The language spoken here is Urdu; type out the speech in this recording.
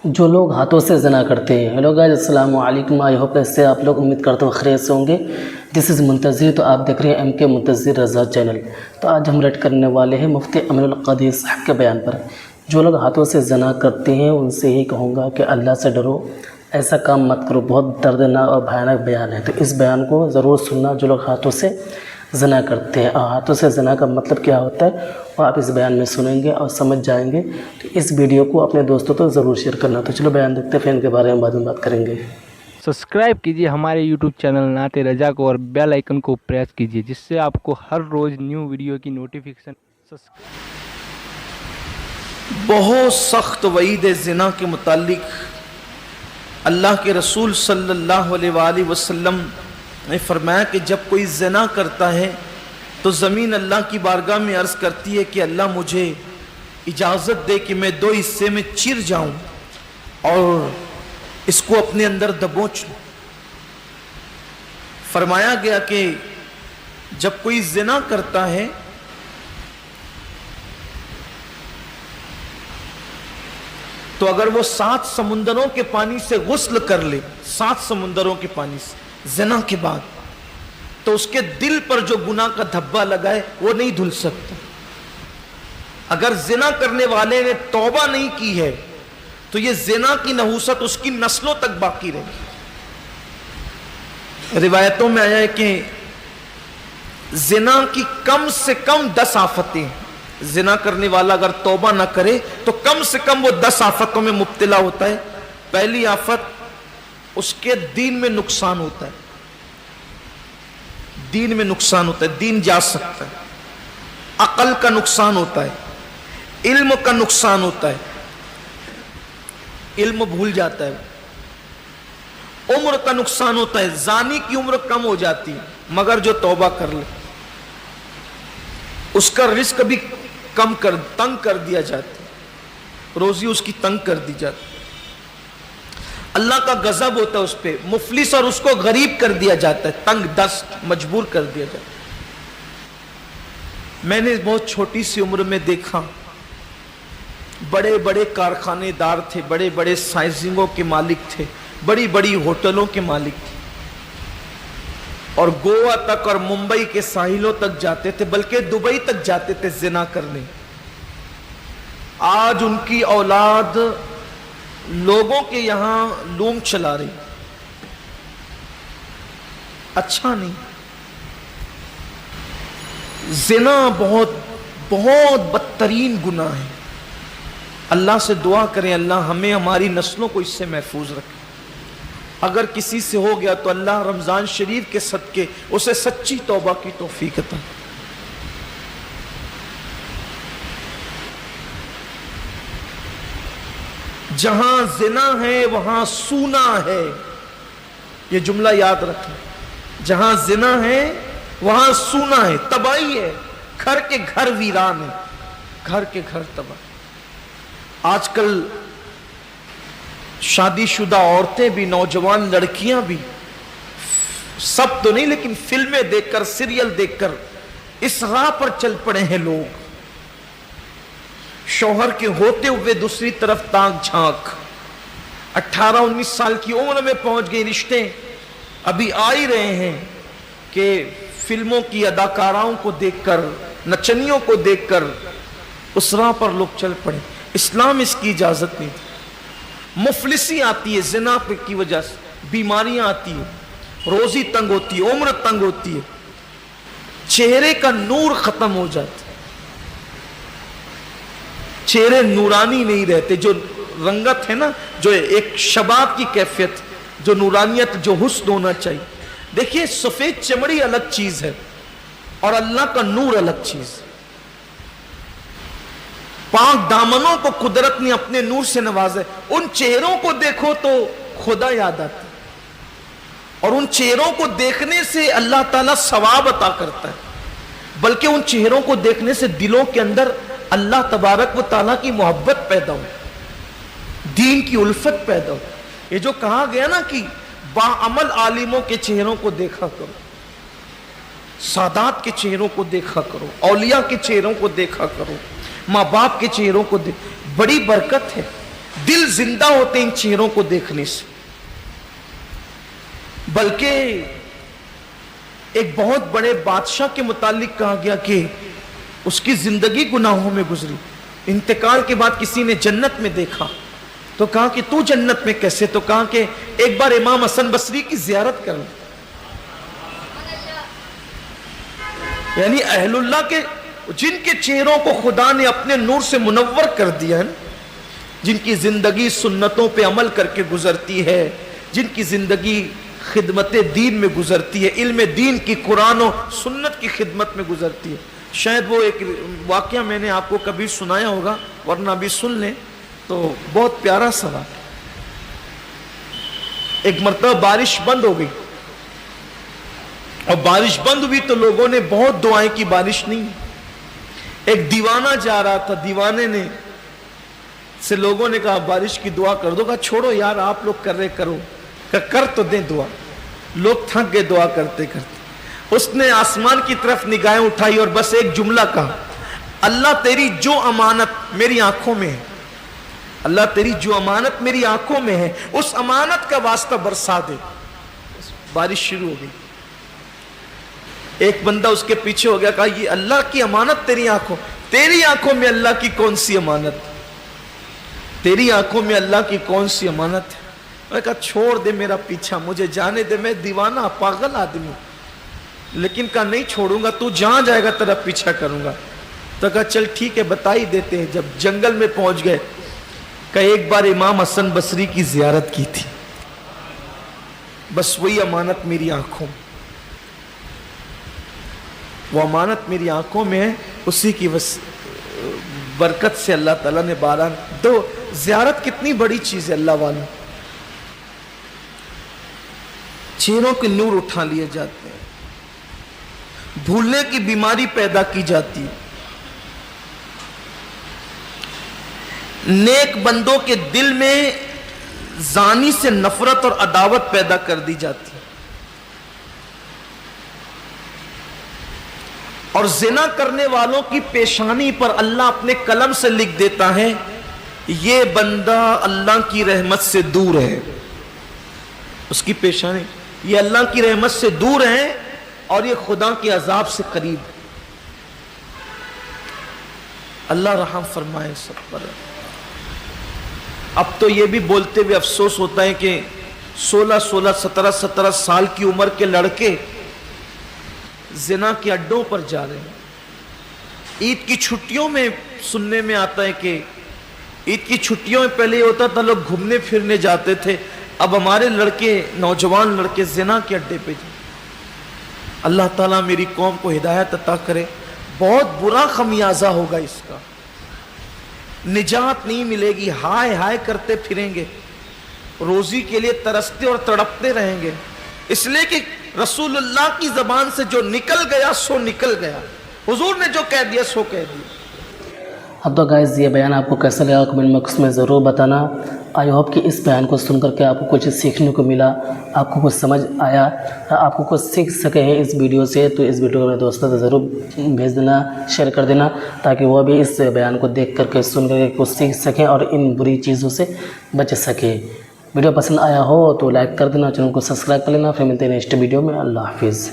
جو لوگ ہاتھوں سے زنا کرتے ہیں. ہیلو گائز، السلام علیکم. آئی ہوپ ایسے آپ لوگ امید کرتا ہوں خیریت سے ہوں گے. دس از منتظر، تو آپ دیکھ رہے ہیں ایم کے منتظر رضا چینل. تو آج ہم ریڈ کرنے والے ہیں مفتی امین القادری صاحب کے بیان پر. جو لوگ ہاتھوں سے زنا کرتے ہیں ان سے یہی کہوں گا کہ اللہ سے ڈرو، ایسا کام مت کرو. بہت دردناک اور بھیانک بیان ہے، تو اس بیان کو ضرور سننا. جو لوگ ہاتھوں سے زنا کرتے ہیں، ہاتھوں سے زنا کا مطلب کیا ہوتا ہے وہ آپ اس بیان میں سنیں گے اور سمجھ جائیں گے. تو اس ویڈیو کو اپنے دوستوں تک ضرور شیئر کرنا. تو چلو بیان دیکھتے ہیں، پھر ان کے بارے میں بعد میں بات کریں گے. سبسکرائب کیجیے ہمارے یوٹیوب چینل نعت رضا کو اور بیل آئیکن کو پریس کیجیے، جس سے آپ کو ہر روز نیو ویڈیو کی نوٹیفیکیشن. بہت سخت وعید زنا کے متعلق اللہ کے رسول صلی اللہ علیہ وآلہ وسلم نے فرمایا کہ جب کوئی زنا کرتا ہے تو زمین اللہ کی بارگاہ میں عرض کرتی ہے کہ اللہ مجھے اجازت دے کہ میں دو حصے میں چیر جاؤں اور اس کو اپنے اندر دبوچ لوں. فرمایا گیا کہ جب کوئی زنا کرتا ہے تو اگر وہ 7 سمندروں کے پانی سے غسل کر لے، 7 سمندروں کے پانی سے زنا کے بعد، تو اس کے دل پر جو گناہ کا دھبا لگا ہے وہ نہیں دھل سکتا. اگر زنا کرنے والے نے توبہ نہیں کی ہے تو یہ زنا کی نحوست اس کی نسلوں تک باقی رہے گی. روایتوں میں آیا ہے کہ زنا کی کم سے کم 10 آفتیں ہیں. زنا کرنے والا اگر توبہ نہ کرے تو کم سے کم وہ 10 آفتوں میں مبتلا ہوتا ہے. پہلی آفت اس کے دین میں نقصان ہوتا ہے. دین میں نقصان ہوتا ہے، دین جا سکتا ہے. عقل کا نقصان ہوتا ہے، علم کا نقصان ہوتا ہے، علم بھول جاتا ہے. عمر کا نقصان ہوتا ہے، زانی کی عمر کم ہو جاتی ہے مگر جو توبہ کر لے اس کا رزق بھی تنگ کر دیا جاتا ہے، روزی اس کی تنگ کر دی جاتی ہے. اللہ کا غضب ہوتا ہے اس پہ، مفلس اور اس کو غریب کر دیا جاتا ہے، تنگ دست مجبور کر دیا جاتا ہے. میں نے بہت چھوٹی سی عمر میں دیکھا، بڑے بڑے کارخانے دار تھے، بڑے بڑے سائنسنگوں کے مالک تھے، بڑی بڑی ہوٹلوں کے مالک تھے اور گوا تک اور ممبئی کے ساحلوں تک جاتے تھے، بلکہ دبئی تک جاتے تھے زنا کرنے. آج ان کی اولاد لوگوں کے یہاں لوم چلا رہی. اچھا نہیں. زنا بہت بہت بدترین گناہ ہے. اللہ سے دعا کریں اللہ ہمیں ہماری نسلوں کو اس سے محفوظ رکھے. اگر کسی سے ہو گیا تو اللہ رمضان شریف کے صدقے اسے سچی توبہ کی توفیق عطا. جہاں زنا ہے وہاں سونا ہے، یہ جملہ یاد رکھیں. جہاں زنا ہے وہاں سونا ہے، تباہی ہے، گھر کے گھر ویران ہے، گھر کے گھر تباہ. آج کل شادی شدہ عورتیں بھی، نوجوان لڑکیاں بھی، سب تو نہیں لیکن فلمیں دیکھ کر، سیریل دیکھ کر اس راہ پر چل پڑے ہیں لوگ. شوہر کے ہوتے ہوئے دوسری طرف تاک جھانک، 18-19 سال کی عمر میں پہنچ گئی. رشتے ابھی آ ہی رہے ہیں کہ فلموں کی اداکاراؤں کو دیکھ کر، نچنیوں کو دیکھ کر اس راہ پر لوگ چل پڑے. اسلام اس کی اجازت نہیں. مفلسی آتی ہے زنا کی وجہ سے، بیماریاں آتی ہیں، روزی تنگ ہوتی ہے، عمر تنگ ہوتی ہے، چہرے کا نور ختم ہو جاتا ہے، چہرے نورانی نہیں رہتے. جو رنگت ہے نا، جو ایک شباب کی کیفیت، جو نورانیت، جو حسن ہونا چاہیے. دیکھیے سفید چمڑی الگ چیز ہے اور اللہ کا نور الگ چیز ہے. پاک دامنوں کو قدرت نے اپنے نور سے نوازا ہے. ان چہروں کو دیکھو تو خدا یاد آتا ہے اور ان چہروں کو دیکھنے سے اللہ تعالیٰ ثواب عطا کرتا ہے. بلکہ ان چہروں کو دیکھنے سے دلوں کے اندر اللہ تبارک و تعالیٰ کی محبت پیدا ہو، دین کی الفت پیدا ہو. یہ جو کہا گیا نا کہ باعمل عالموں کے چہروں کو دیکھا کرو، سادات کے چہروں کو دیکھا کرو، اولیاء کے چہروں کو دیکھا کرو، ماں باپ کے چہروں کو بڑی برکت ہے. دل زندہ ہوتے ان چہروں کو دیکھنے سے. بلکہ ایک بہت بڑے بادشاہ کے متعلق کہا گیا کہ اس کی زندگی گناہوں میں گزری. انتقال کے بعد کسی نے جنت میں دیکھا تو کہا کہ تو جنت میں کیسے؟ تو کہا کہ ایک بار امام حسن بصری کی زیارت کر لیں. یعنی اہل اللہ کے جن کے چہروں کو خدا نے اپنے نور سے منور کر دیا ہے، جن کی زندگی سنتوں پہ عمل کر کے گزرتی ہے، جن کی زندگی خدمت دین میں گزرتی ہے، علم دین کی قرآن و سنت کی خدمت میں گزرتی ہے. شاید وہ ایک واقعہ میں نے آپ کو کبھی سنایا ہوگا، ورنہ بھی سن لیں تو بہت پیارا سوال. ایک مرتبہ بارش بند ہو گئی، اور بارش بند ہوئی تو لوگوں نے بہت دعائیں کی، بارش نہیں. ایک دیوانہ جا رہا تھا، دیوانے نے سے لوگوں نے کہا بارش کی دعا کر دو. کہا چھوڑو یار، آپ لوگ کر رہے کرو. کہا کر تو دیں دعا. لوگ تھک گئے دعا کرتے کرتے. اس نے آسمان کی طرف نگاہیں اٹھائی اور بس ایک جملہ کہا، اللہ تیری جو امانت میری آنکھوں میں ہے، اللہ تیری جو امانت میری آنکھوں میں ہے، اس امانت کا واسطہ برسا دے. بارش شروع ہو گئی. ایک بندہ اس کے پیچھے ہو گیا، کہا یہ اللہ کی امانت تیری آنکھوں میں اللہ کی کون سی امانت؟ تیری آنکھوں میں اللہ کی کون سی امانت ہے؟ میں کہا چھوڑ دے میرا پیچھا، مجھے جانے دے، میں دیوانہ پاگل آدمی. لیکن کہا نہیں چھوڑوں گا، تو جہاں جائے گا تیرا پیچھا کروں گا. تو کہا چل ٹھیک ہے بتا ہی دیتے ہیں. جب جنگل میں پہنچ گئے، کہ ایک بار امام حسن بصری کی زیارت کی تھی، بس وہی امانت میری آنکھوں میں، وہ امانت میری آنکھوں میں ہے، اسی کی برکت سے اللہ تعالیٰ نے باران دو. زیارت کتنی بڑی چیز ہے اللہ والوں. چہروں کے نور اٹھا لیے جاتے ہیں، بھولنے کی بیماری پیدا کی جاتی ہے. نیک بندوں کے دل میں زانی سے نفرت اور عداوت پیدا کر دی جاتی ہے، اور زنا کرنے والوں کی پیشانی پر اللہ اپنے قلم سے لکھ دیتا ہے یہ بندہ اللہ کی رحمت سے دور ہے. اس کی پیشانی یہ اللہ کی رحمت سے دور ہے اور یہ خدا کے عذاب سے قریب ہے. اللہ رحم فرمائے سب پر. اب تو یہ بھی بولتے ہوئے افسوس ہوتا ہے کہ 17 سال کی عمر کے لڑکے زنا کے اڈوں پر جا رہے ہیں. عید کی چھٹیوں میں سننے میں آتا ہے کہ عید کی چھٹیوں میں پہلے یہ ہوتا تھا لوگ گھومنے پھرنے جاتے تھے، اب ہمارے لڑکے، نوجوان لڑکے زنا کے اڈے پہ جائیں. اللہ تعالیٰ میری قوم کو ہدایت عطا کرے. بہت برا خمیازہ ہوگا اس کا، نجات نہیں ملے گی. ہائے ہائے کرتے پھریں گے، روزی کے لیے ترستے اور تڑپتے رہیں گے. اس لیے کہ رسول اللہ کی زبان سے جو نکل گیا سو نکل گیا، حضور نے جو کہہ دیا سو کہہ دیا. اب تو گائز یہ بیان آپ کو کیسا لگا کمنٹ باکس میں ضرور بتانا. آئی ہوپ کہ اس بیان کو سن کر کے آپ کو کچھ سیکھنے کو ملا، آپ کو کچھ سمجھ آیا، آپ کو کچھ سیکھ سکے ہیں اس ویڈیو سے. تو اس ویڈیو کو میرے دوستوں سے ضرور بھیج دینا، شیئر کر دینا، تاکہ وہ بھی اس بیان کو دیکھ کر کے سن کر کے کچھ سیکھ سکیں اور ان بری چیزوں سے بچ سکے. ویڈیو پسند آیا ہو تو لائک کر دینا، چینل کو سبسکرائب کر لینا. پھر ملتے ہیں نیکسٹ ویڈیو میں. اللہ حافظ.